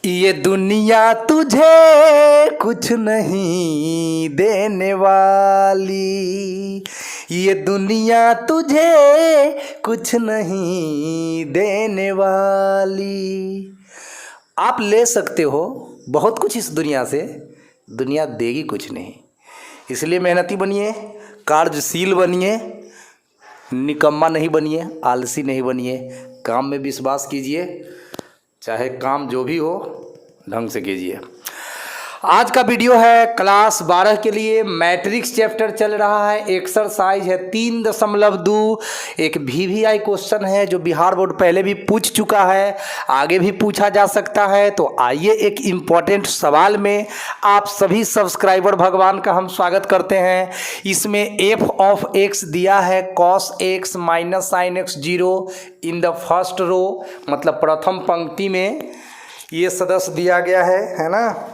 ये दुनिया तुझे कुछ नहीं देने वाली। ये दुनिया तुझे कुछ नहीं देने वाली। आप ले सकते हो बहुत कुछ इस दुनिया से, दुनिया देगी कुछ नहीं। इसलिए मेहनती बनिए, कार्यशील बनिए, निकम्मा नहीं बनिए, आलसी नहीं बनिए। काम में विश्वास कीजिए, चाहे काम जो भी हो ढंग से कीजिए। आज का वीडियो है क्लास 12 के लिए। मैट्रिक्स चैप्टर चल रहा है, एक्सरसाइज है 3.2। एक VVI क्वेश्चन है जो बिहार बोर्ड पहले भी पूछ चुका है, आगे भी पूछा जा सकता है। तो आइए एक इम्पॉर्टेंट सवाल में आप सभी सब्सक्राइबर भगवान का हम स्वागत करते हैं। इसमें f ऑफ x दिया है cos x minus sine x 0 in the first row, मतलब प्रथम पंक्ति में ये सदस्य दिया गया है ना।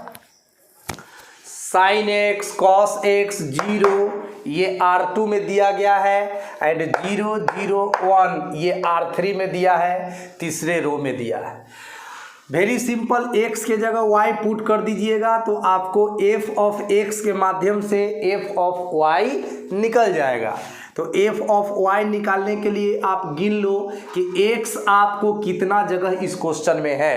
साइन एक्स कॉस एक्स 0 ये R2 में दिया गया है, एंड 0 0 1 ये R3 में दिया है, तीसरे रो में दिया है। वेरी सिंपल, x के जगह y पुट कर दीजिएगा तो आपको f ऑफ x के माध्यम से f ऑफ y निकल जाएगा। तो f ऑफ y निकालने के लिए आप गिन लो कि x आपको कितना जगह इस क्वेश्चन में है।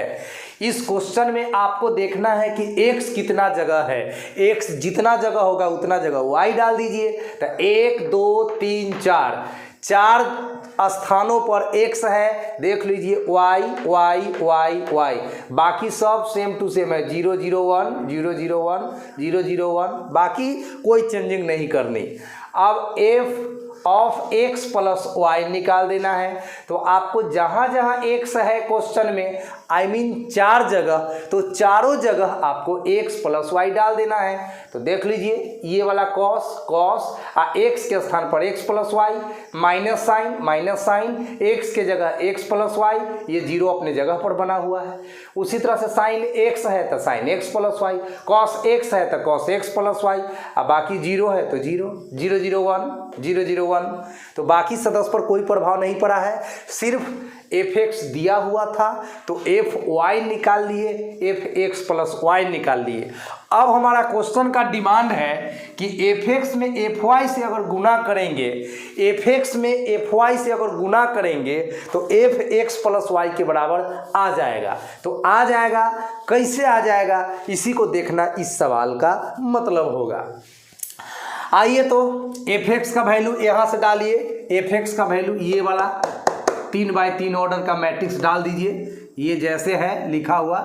इस क्वेश्चन में आपको देखना है कि x कितना जगह है। x जितना जगह होगा उतना जगह y डाल दीजिए। तो 1 2 3 4 स्थानों पर x है, देख लीजिए y y y y, बाकी सब सेम टू सेम है। 0 0 1 0 0 1 0 0 1, बाकी कोई चेंजिंग नहीं करनी। अब f of x plus y निकाल देना है। तो आपको जहाँ जहाँ x है क्वेश्चन में, I मीन 4 जगह, तो चारों जगह आपको x प्लस y डाल देना है। तो देख लीजिए ये वाला cos x के स्थान पर x plus y, minus sine x के जगह x प्लस y, ये 0 अपने जगह पर बना हुआ है। उसी तरह से साइन x है तो sine x plus y, cos x है तो cos x प्लस y, अब बाकी 0 है तो 0 0 0 1 0 0 1। तो बाकी सदस्य पर कोई प्रभाव नहीं पड़ा है, सिर्फ fx दिया हुआ था तो fy निकाल लिए, fx प्लस y निकाल लिए। अब हमारा क्वेश्चन का डिमांड है कि fx में fy से अगर गुना करेंगे, fx में fy से अगर गुना करेंगे तो fx प्लस y के बराबर आ जाएगा। तो आ जाएगा, कैसे आ जाएगा इसी को देखना इस सवाल का मतलब होगा। आइए तो fx का वैल्यू यहाँ से डालिए। fx का वैल्यू ये वाला 3x3 ऑर्डर का मैट्रिक्स डाल दीजिए। ये जैसे है लिखा हुआ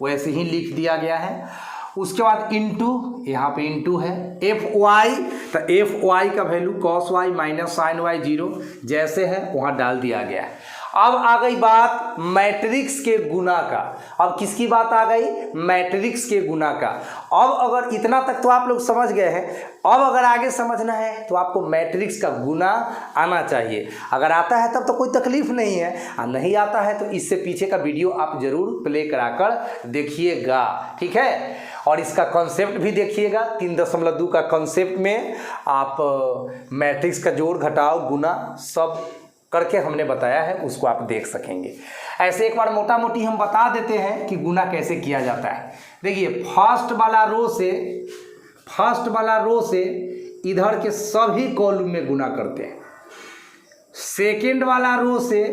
वैसे ही लिख दिया गया है। उसके बाद इनटू, यहाँ पे इनटू है fy, तो fy का value cos y minus sine y 0 जैसे है वहाँ डाल दिया गया है। अब आ गई बात मैट्रिक्स के गुना का। अब किसकी बात आ गई? मैट्रिक्स के गुना का। अब अगर इतना तक तो आप लोग समझ गए हैं, अब अगर आगे समझना है तो आपको मैट्रिक्स का गुना आना चाहिए। अगर आता है तब तो कोई तकलीफ नहीं है, और नहीं आता है तो इससे पीछे का वीडियो आप जरूर प्ले कराकर देखिएगा, ठीक है। और इसका कॉन्सेप्ट भी देखिएगा, 3.2 का कॉन्सेप्ट में आप मैट्रिक्स का जोड़ घटाव गुना सब करके हमने बताया है, उसको आप देख सकेंगे। ऐसे एक बार मोटा मोटी हम बता देते हैं कि गुना कैसे किया जाता है। देखिए फर्स्ट वाला रो से इधर के सभी कॉलम में गुना करते हैं। सेकंड वाला रो से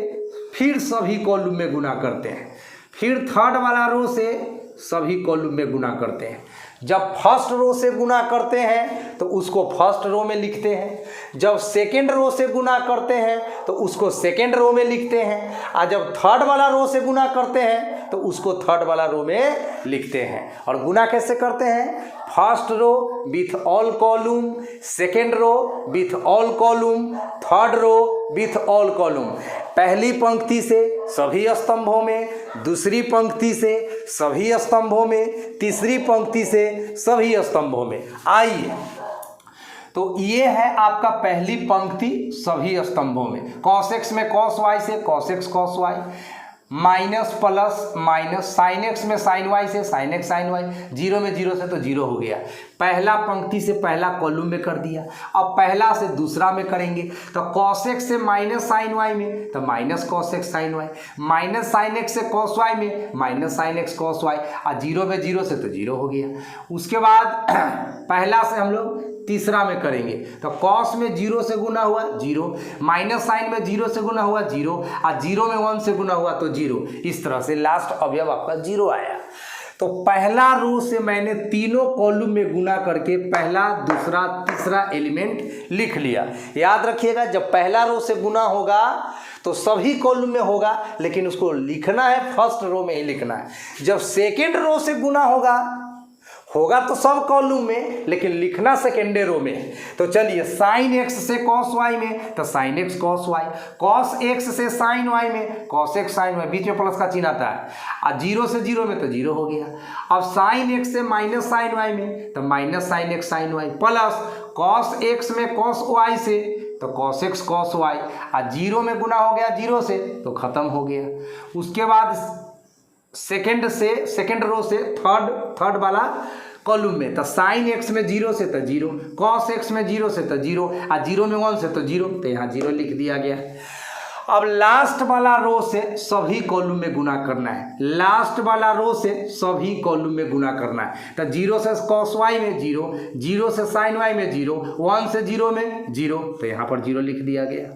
फिर सभी कॉलम में गुना करते हैं। फिर थर्ड वाला रो से सभी कॉलम में गुना करते हैं। जब फर्स्ट रो से गुना करते हैं तो उसको फर्स्ट रो में लिखते हैं। जब सेकेंड रो से गुना करते हैं तो उसको सेकेंड रो में लिखते हैं। और जब थर्ड वाला रो से गुना करते हैं तो उसको थर्ड वाला रो में लिखते हैं। और गुना कैसे करते हैं? First row with all column, second row with all column, third row with all column. पहली पंक्ति से सभी स्तंभों में, दूसरी पंक्ति से सभी स्तंभों में, तीसरी पंक्ति से सभी स्तंभों में। आइए तो ये है आपका पहली पंक्ति सभी स्तंभों में। cos x में cos y से cos x cos y, minus plus minus, sine x में साइन वाई से sine x sine y, zero में जीरो से तो जीरो हो गया। पहला पंक्ति से पहला कॉलम में कर दिया। अब पहला से दूसरा में करेंगे तो कॉस एक्स से माइनस साइन वाई में तो minus cos x sine y, minus sine x से कॉस वाई में minus sine x cos y, और जीरो में जीरो से तो जीरो हो गया। उसके बाद पहला से हम लोग तीसरा में करेंगे तो कॉस में जीरो से गुना हुआ जीरो, माइनस साइन में जीरो से गुना हुआ जीरो, और जीरो में वन से गुना हुआ तो जीरो। इस तरह से लास्ट अवयव आपका जीरो आया। तो पहला रो से मैंने तीनों कॉलम में गुना करके पहला दूसरा तीसरा एलिमेंट लिख लिया। याद रखिएगा, जब पहला रो से गुना होगा तो सभी कॉलम में होगा, लेकिन उसको लिखना है फर्स्ट रो में ही लिखना है। जब सेकेंड रो से गुना होगा तो सब कॉलम में, लेकिन लिखना सेकेंडे रो में। तो चलिए, साइन एक्स से कॉस वाई में तो sine x cos y, cos x से साइन वाई में कॉस एक्स साइन वाई, बीच में प्लस का चिन्ह आता है, और जीरो से जीरो में तो जीरो हो गया। अब साइन एक्स से माइनस साइन वाई में तो minus sine x sine y, plus cos x में कॉस वाई से तो कॉस एक्स कॉस वाई, और जीरो में गुना हो गया जीरो से तो खत्म हो गया। उसके बाद सेकेंड रो से थर्ड वाला कॉलम में तो साइन एक्स में जीरो से तो जीरो, कॉस एक्स में जीरो से तो जीरो, और जीरो में वन से तो जीरो, तो यहाँ जीरो लिख दिया गया। अब लास्ट वाला रो से सभी कॉलम में गुना करना है, लास्ट वाला रो से सभी कॉलम में गुना करना है। तो जीरो से कॉस वाई में जीरो, जीरो से साइन वाई में जीरो, वन से जीरो में जीरो, तो यहाँ पर जीरो लिख दिया गया।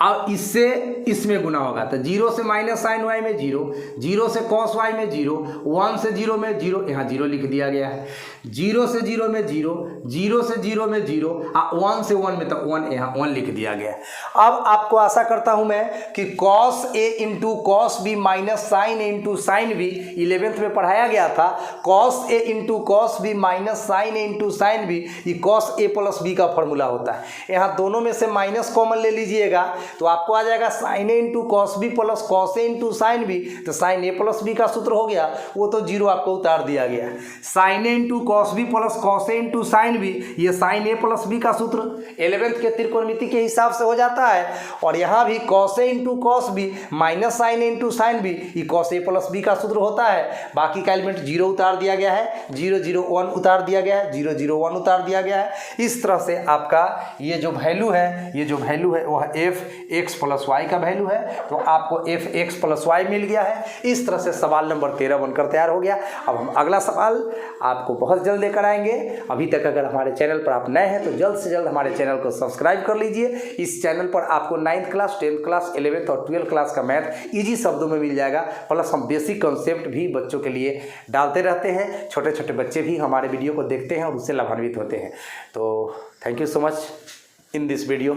अब इससे इसमें गुना होगा तो जीरो से माइनस साइन वाई में जीरो, जीरो से कॉस वाई में जीरो, वन से जीरो में जीरो, यहाँ जीरो लिख दिया गया है। जीरो से जीरो में जीरो, जीरो से जीरो में जीरो, वन से वन में तो वन, यहाँ वन लिख दिया गया है। अब आपको आशा करता हूँ मैं कि cos A into cos B minus sine A into sine B 11th में पढ़ाया गया था। Cos A into cos B minus sine A into sine B, ये कॉस ए प्लस बी का फॉर्मूला होता है। यहाँ दोनों में से माइनस कॉमन ले लीजिएगा तो आपको आ जाएगा sine A into cos B plus cos A into sine B, तो साइन ए प्लस बी का सूत्र हो गया, वो तो जीरो आपको उतार दिया गया। Sine A into cos B plus cos A into sine B, ये साइन ए प्लस बी का सूत्र 11th के त्रिकोणमिति के हिसाब से हो जाता है। और यहाँ भी cos A into cos B minus sine A into sine B, ये कॉस ए प्लस बी का सूत्र होता है। बाकी का एलिमेंट जीरो उतार दिया गया है, 0 0 1 उतार दिया गया है, 0 0 1 उतार दिया गया है। इस तरह से आपका ये जो वैल्यू है वह एफ एक्स प्लस वाई का वैल्यू है, तो आपको एफ एक्स प्लस वाई मिल गया है। इस तरह से सवाल नंबर 13 बनकर तैयार हो गया। अब हम अगला सवाल आपको बहुत जल्द लेकर आएंगे। अभी तक अगर हमारे चैनल पर आप नए हैं तो जल्द से जल्द हमारे चैनल को सब्सक्राइब कर लीजिए। इस चैनल पर आपको 9th class 10th class 11th और 12th क्लास का मैथ ईजी शब्दों में मिल जाएगा, प्लस हम बेसिक कॉन्सेप्ट भी बच्चों के लिए डालते रहते हैं। छोटे छोटे बच्चे भी हमारे वीडियो को देखते हैं और उससे लाभान्वित होते हैं। तो thank you so much in this video.